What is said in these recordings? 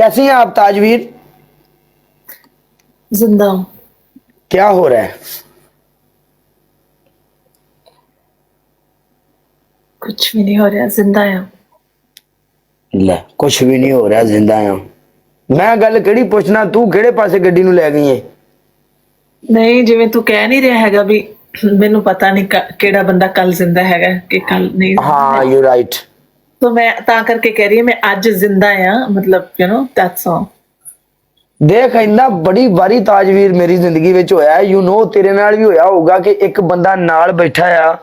कैसी हैं आप ताजवीर? जिंदा हूँ। क्या हो रहा है? कुछ भी नहीं हो रहा, जिंदा है। ले कुछ भी नहीं हो रहा, जिंदा है। मैं गल किहड़ी पुछना, तू किहड़े पासे गड्डी नूं लै गई है? नहीं जिवें तू कह नहीं रहा हैगा भी मैनू पता नहीं केड़ा बंदा कल जिंदा हैगा कि कल नहीं। हाँ यू राइट। तो मैं ता करके कह रही हूँ मैं अज जिंदा हाँ, मतलब यू नो दैट्स ऑल। देख इंदा बड़ी बारी ताजवीर मेरी जिंदगी विच होया है। यू नो तेरे नाल भी होया होगा कि एक बंदा नाल बैठा आ,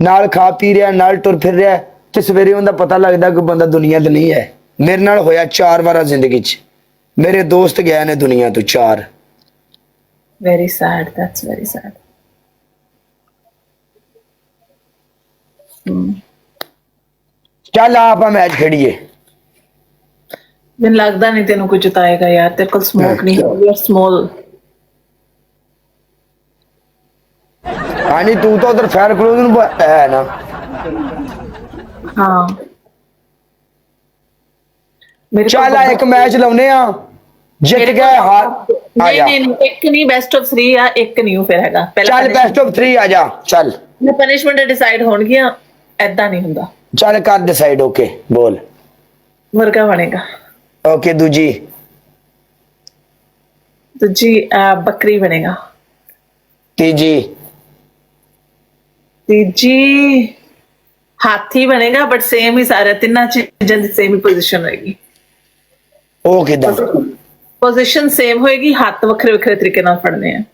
नाल खा पी रहा, नाल टुर फिर रहा ते सवेरे उहदा पता लगदा कि बंदा दुनिया ते नहीं है। मेरे नाल होया 4 बार जिंदगी च। मेरे दोस्त गए ने दुनिया तो 4। Very sad, that's very sad. चल आप मैच खेड़िए। मैनू लगदा नहीं तेनू कुछ जिताएगा यार, तेरे को स्मोक नहीं है, यू आर स्मॉल। हाँ नहीं तू तो उधर फैर क्लोज है ना। हाँ मेरे चल को एक मैच लाउने आ, जित गए हार आ नहीं जा। नहीं एक नहीं, बेस्ट ऑफ 3 या एक नहीं फिर हैगा पहला। चल बेस्ट ऑफ 3 आ जा। चल पनिशमेंट डिसाइड होणगियां, ऐदा नहीं हुंदा। चल कर डिसाइड। ओके बोल। मुर्गा बनेगा। ओके दूजी दूजी बकरी बनेगा। तीजी तीजी हाथी बनेगा, बट सेम ही सारे तिना चीजां दी सेम ही पोजीशन होएगी। ओ किदां? पोजीशन सेम होएगी, हाथ वखरे वखरे तरीके नाल फड़ने हैं।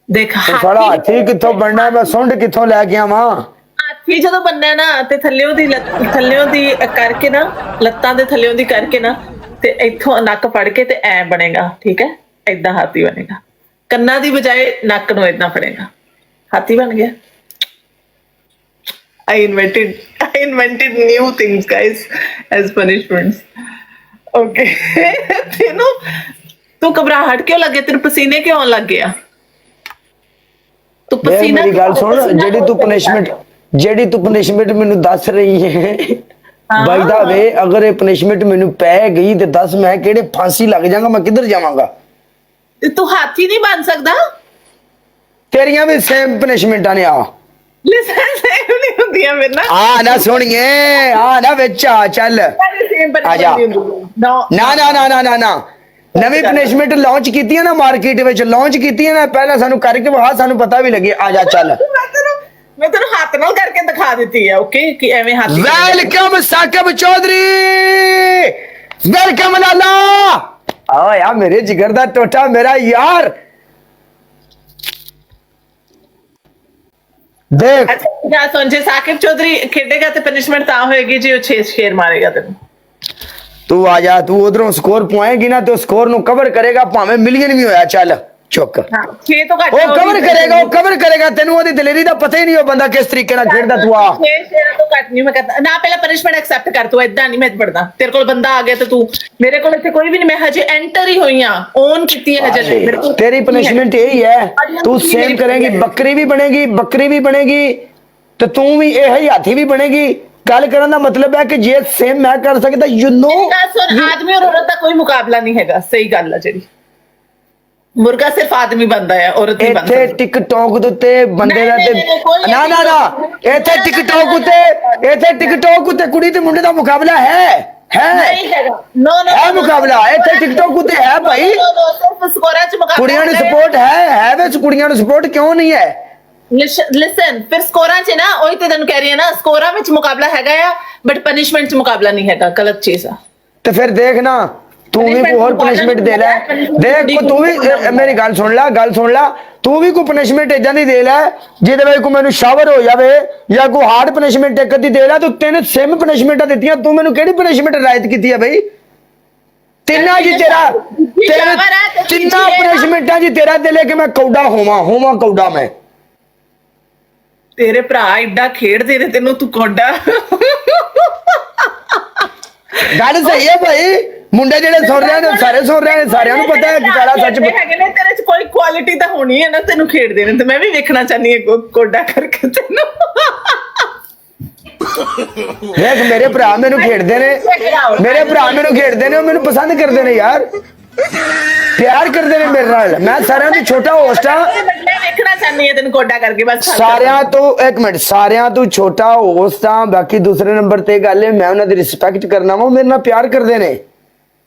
देख सारा हाथी कित्थों बनना, मैं सुंड कित्थों लैके आवां? हाथी जदों बनना ना ते थल्लियों दी करके ना, लत्तां दे थल्लियों दी करके ना ते इत्थों नक फड़ के ते ऐ बनेगा, ठीक है? ऐदा हाथी बनेगा। कन्ना दी बजाय नक नूं ऐदा फड़ेगा, हाथी बन गया। I invented new things, guys, as punishments. Okay. तेनू तू घबराहट क्यों लगे? तेरे पसीने क्यों आने लग गया? तू देख पसीना मेरी गल सुन, जेडी तू पनिशमेंट मेनू दस रही है बाई दा वे, अगर ये पनिशमेंट मेनू पै गई ते दस मैं केड़े फांसी लग जाऊंगा, मैं किधर जावांगा? तू हाथी नहीं बन सकदा। तेरियां भी सेम पनिशमेंटां ने। आ लिसन सेम नहीं हुंदियां फिर ना। आ ना सुनिए, आ ना विच आ। चल आ जा। नो ना ना ना ना ना ना नवी पनिशमेंट लॉन्च कीती है ना, मार्केट विच लॉन्च कीती है ना, पहला सानू करके वहा सानू पता भी लगे। आ जा चल। मैं तेनू हाथ नाल करके दिखा देती है। ओके कि एवें हाथी। वेलकम साकिब चौधरी, वेलकम लाला। आओ यार मेरे जिगर दा टोटा, मेरा यार। देख अच्छा सुन, जे साकिब चौधरी खेडेगा तो पनिशमेंट ता होएगी जी, 6 शेर मारेगा तेनू। तू आ जा, तू उधरों स्कोर पाएगी ना तो स्कोर नु कवर करेगा, भावे मिलियन भी होया। चल चुक। हाँ 6 तो घट वो कवर करेगा तेनू ओदी दिलेरी दा पता ही नहीं, हो बंदा किस तरीके नाल खेडदा। तू आ 6 शेर तो घट नहीं मैं कहता ना, पहले पनिशमेंट एक्सेप्ट कर। तू ऐदा नहीं मैं पढ़दा, तेरे कोल बंदा आ गया तो तू मेरे कोल इत्थे कोई भी नहीं, मैं हजे एंटर ही होई हां, ऑन कीती है हजे। मेरे कोल तेरी पनिशमेंट यही है, तू सेम करेंगी, बकरी भी बनेगी तो तू भी यही हाथी भी बनेगी। गल करन दा मतलब है कि जे सेम मैं कर सकदा, यू नो। सुन, आदमी और औरत का कोई मुकाबला नहीं हैगा, सही गल है जेडी। मुर्गा सिर्फ आदमी बनता है, औरत नहीं बनती। इत्थे टिकटॉक दे उत्ते बंदे दा ते ना ना ना इत्थे टिकटॉक उत्ते कुड़ी ते मुंडे दा मुकाबला नहीं हैगा। नो नो है मुकाबला इत्थे टिकटॉक उत्ते है भाई। सिर्फ स्कोरा च मुकाबला कुड़ियां नु सपोर्ट है विच, कुड़ियां नु सपोर्ट क्यों नहीं है? लिसन फिर स्कोरा च ना, ओही ते तैनूं कह रही है ना, स्कोरा विच मुकाबला हैगा आ, बट पनिशमेंट च मुकाबला नहीं हैगा। गलत चीज आ। तो फिर देख ना, तू भी कोई और पनिशमेंट दे ले। देख तू भी मेरी गल सुन ला, तू भी कोई पनिशमेंट इदां दी दे ले जिहदे विच कोई मैनू शावर हो जावे, या कोई हार्ड पनिशमेंट एक अद्धी दे ले। तू तीन सेम पनिशमेंटां दित्तियां, तू मैनू किहड़ी पनिशमेंट रायत कीती है बई? तिन्ना जी तेरा तिन्ना पनिशमेंटां जी तेरा दिल है कि मैं कौडा होवां कौडा। मैं तेरे भरा एडा खेडदे ने तेनू, तू कोडा। गल सही है भाई, मुंडे जेडे सुन रहे हैं सारे सुन रहे हैं, सारिਆਂ ਨੂੰ पता है कि सारा सच ਹੈਗੇ ਨੇ। तेरे च कोई क्वालिटी तो होनी है ना, तेनू खेडदे ने ते मैं भी वेखना चाहनी है कोडा करके तेनू। ਦੇਖ ਮੇਰੇ ਭਰਾ ਮੈਨੂੰ ਖੇਡਦੇ ਨੇ, ਮੇਰੇ ਭਰਾ ਮੈਨੂੰ ਖੇਡਦੇ ਨੇ, ਉਹ ਮੈਨੂੰ ਪਸੰਦ ਕਰਦੇ ਨੇ ਯਾਰ, ਪਿਆਰ ਕਰਦੇ ਨੇ ਮੇਰੇ ਨਾਲ। ਮੈਂ ਸਾਰਿਆਂ ਤੋਂ ਛੋਟਾ ਹੋਸਟ ਆ, ਮੈਂ ਵੇਖਣਾ ਚਾਹਨੀ ਹੈ ਤੈਨੂੰ ਕੋਡਾ ਕਰਕੇ ਬਸ। ਸਾਰਿਆਂ ਤੋਂ, ਇੱਕ ਮਿੰਟ, ਸਾਰਿਆਂ ਤੋਂ ਛੋਟਾ ਹੋਸਟ ਆ। ਬਾਕੀ ਦੂਸਰੇ ਨੰਬਰ ਤੇ ਗੱਲ ਹੈ ਮੈਂ ਉਹਨਾਂ ਦੀ ਰਿਸਪੈਕਟ ਕਰਨਾ ਵਾ, ਮੇਰੇ ਨਾਲ ਪਿਆਰ ਕਰਦੇ ਨੇ।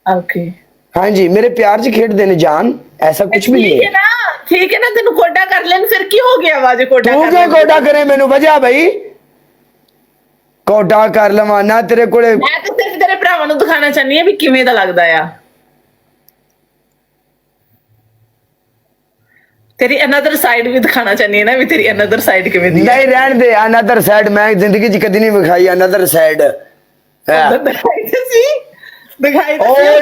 ਓਕੇ ਹਾਂਜੀ ਮੇਰੇ ਪਿਆਰ 'ਚ ਖੇਡਦੇ ਨੇ ਜਾਨ, ਐਸਾ ਕੁਝ ਵੀ ਨਹੀਂ ਠੀਕ ਹੈ। ਹੈ ਨਾ, ਠੀਕ ਹੈ ਨਾ, ਤੈਨੂੰ ਕੋਡਾ ਕਰ ਲੈਣ ਫਿਰ ਕੀ ਹੋ ਗਿਆ ਵਾ ਜੇ ਕੋਡਾ ਤੂੰ ਕਰ ਕਿਉਂ ਲੈਣ? ਕੋਡਾ ਕਰੇ ਮੈਨੂੰ ਵਜ੍ਹਾ ਬਈ, ਕੋਡਾ ਕਰ ਲਵਾਂ ਨਾ ਤੇਰੇ ਕੋਲੇ। ਮੈਂ ਤਾਂ ਸਿਰਫ ਤੇਰੇ ਭਰਾਵਾਂ ਨੂੰ ਦਿਖਾਣਾ ਚਾਹਨੀ ਆ ਵੀ ਕਿਵੇਂ ਦਾ ਲੱਗਦਾ ਆ। ਤੇਰੀ ਅਨਦਰ ਸਾਈਡ ਵੀ ਦਿਖਾਣਾ ਚਾਹਨੀ ਹੈ ਨਾ ਵੀ ਤੇਰੀ ਅਨਦਰ ਸਾਈਡ ਕਿਵੇਂ ਦੀ ਹੈ। ਨਹੀਂ ਰਹਿਣ ਦੇ, ਅਨਦਰ ਸਾਈਡ ਮੈਂ ਜ਼ਿੰਦਗੀ 'ਚ ਕਦੀ ਨਹੀਂ ਵਿਖਾਈ ਅਨਦਰ ਸਾਈਡ। ਦਿਖਾਈ ਤਾਂ ਸੀ, ਦਿਖਾਈ ਤਾਂ ਉਹ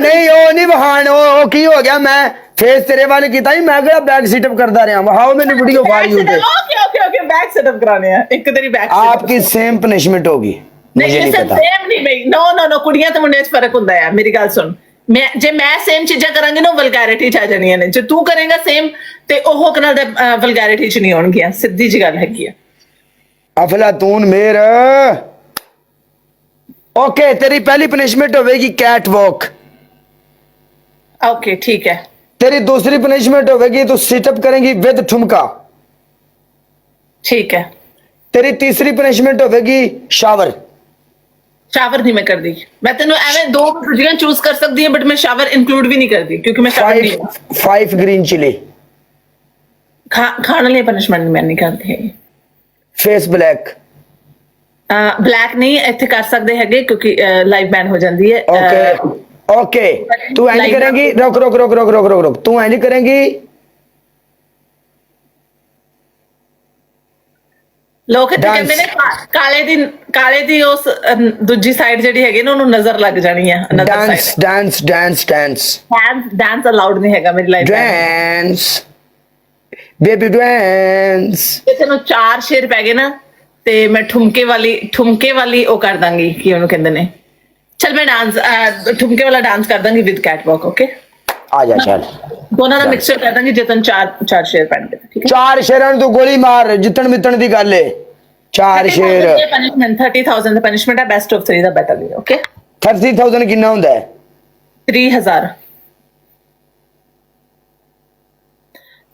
ਨਹੀਂ ਵਹਾਣ, ਉਹ ਕੀ ਹੋ ਗਿਆ, ਮੈਂ ਫੇਸ ਤੇਰੇ ਵੱਲ ਕੀਤਾ ਹੀ, ਮੈਂ ਕਿਹੜਾ ਬੈਕ ਸੀਟਅਪ ਕਰਦਾ ਰਿਹਾ। ਵਹਾਓ ਮੈਨੂੰ ਵੀਡੀਓ ਫਾੜੀ ਉਤੇ। ओके बैक सेटअप कराने हैं एक तेरी बैक आपकी सेम पनिशमेंट होगी, मुझे नहीं नहीं ये पता। सेम नहीं भाई, नो कुड़ियां तो मुंडे च फर्क हुंदा है। मेरी गल सुन, मैं सेम चीजां करांगी ना वल्गैरिटी च आ जानियां ने। जे तू करेगा सेम ते ओह कनाल दा वल्गैरिटी च नहीं होणगियां। सिद्धी जी गल हैगी है। अफलातून मेर ओके, तेरी पहली पनिशमेंट होगी कैट वॉक। ओके ठीक है। तेरी दूसरी पनिशमेंट होगी तू सिटअप करेंगी विद ठुमका। ठीक है। तेरी तीसरी पनिशमेंट होगी शावर। शावर नहीं मैं कर दी, मैं तेनों एवें दो चीजां चूज कर सकती है बट मैं शावर इंक्लूड भी नहीं करती क्योंकि मैं शावर नहीं हूं। 5 ग्रीन चिली। खाने लिए पनिशमेंट मैं नहीं करती। Face black. ब्लैक नहीं इत्थे कर सकते हैगे क्योंकि लाइव बैन हो जाती है। ओके ओके, तू एंड करेंगी, रुक रुक रुक रुक रुक रुक रुक, तू एंड करेंगी। ਲੋਕ ਇੱਥੇ ਕਹਿੰਦੇ ਨੇ ਕਾਲੇ ਦੀ ਉਸ ਦੂਜੀ ਸਾਈਡ ਜਿਹੜੀ ਹੈਗੀ ਨਾ ਉਹਨੂੰ ਨਜ਼ਰ ਲੱਗ ਜਾਣੀ ਹੈ। Dance dance dance dance dance allowed ਨਹੀਂ ਹੈਗਾ ਮੇਰੀ ਲਾਈਫ ਡਾਂਸ ਬੇਬੀ ਡਾਂਸ। ਜੇ ਤੈਨੂੰ 4 ਸ਼ੇਰ ਪੈ ਗਏ ਨਾ ਤੇ ਮੈਂ ਠੁਮਕੇ ਵਾਲੀ ਉਹ ਕਰ ਦਾਂਗੀ ਕੀ ਉਹਨੂੰ ਕਹਿੰਦੇ ਨੇ। ਚਲ ਮੈਂ ਠੁਮਕੇ ਵਾਲਾ ਡਾਂਸ ਕਰ ਦਾਂਗੀ ਵਿਦ ਕੈਟ ਵਾਕ। ਓਕੇ ਆ ਜਾ ਚੱਲ, ਦੋਨਾਂ ਦਾ ਮਿਕਸਚਰ ਕਰ ਦਾਂਗੇ ਜੇ ਤੈਨੂੰ 4 ਸ਼ੇਰ ਪੈਣਗੇ। ਠੀਕ ਹੈ, 4 ਸ਼ੇਰਾਂ ਨੂੰ ਤੂੰ ਗੋਲੀ ਮਾਰ, ਜਿੱਤਣ ਮਿੱਤਣ ਦੀ ਗੱਲ ਏ। 4 ਸ਼ੇਰ ਪਨਿਸ਼ਮੈਂਟ 30,000 ਦਾ ਪਨਿਸ਼ਮੈਂਟ ਹੈ। ਬੈਸਟ ਆਫ 3 ਦਾ ਬੈਟਰ ਵੀ। ਓਕੇ 30,000 ਕਿੰਨਾ ਹੁੰਦਾ ਹੈ? 3,000।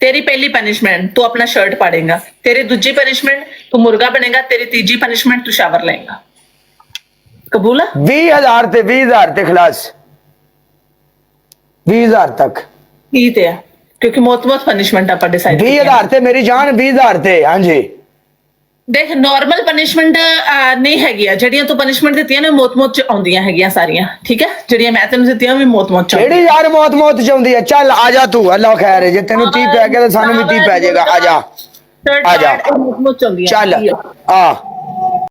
तेरी पहली पनिशमेंट तू अपना शर्ट पाड़ेगा। तेरी दूसरी पनिशमेंट तू मुर्गा बनेगा। तेरी तीसरी पनिशमेंट तू शावर लेगा। कबूल है? 20,000 ਤੇ 20,000 ਤੇ ਖਲਾਸ। 20,000 ਤੱਕ ठीक है क्योंकि मौत पनिशमेंट आप डिसाइड 20,000 ਤੇ ਮੇਰੀ ਜਾਨ 20,000 ਤੇ। ਹਾਂਜੀ देख नॉर्मल पनिशमेंट नहीं हैगी ਜਿਹੜੀਆਂ ਤੂੰ ਪਨਿਸ਼ਮੈਂਟ ਦਿੱਤੀਆਂ ਨੇ ਮੌਤ ਚ ਆਉਂਦੀਆਂ ਹੈਗੀਆਂ ਸਾਰੀਆਂ। ਠੀਕ ਹੈ, ਜਿਹੜੀਆਂ ਮੈਂ ਤੈਨੂੰ ਦਿੱਤੀਆਂ ਵੀ ਮੌਤ ਚ ਕਿਹੜੀ ਯਾਰ ਮੌਤ ਚ ਆਉਂਦੀ ਹੈ? ਚੱਲ ਆ ਜਾ ਤੂੰ, ਅੱਲਾ ਖੈਰ ਹੈ। ਜੇ ਤੈਨੂੰ 30 ਪੈ ਗਿਆ ਤਾਂ ਸਾਨੂੰ ਵੀ 30 ਪੈ ਜਾਏਗਾ। ਆ ਜਾ ਆ ਜਾ ਮੌਤ ਚ ਆਉਂਦੀਆਂ ਚੱਲ ਆ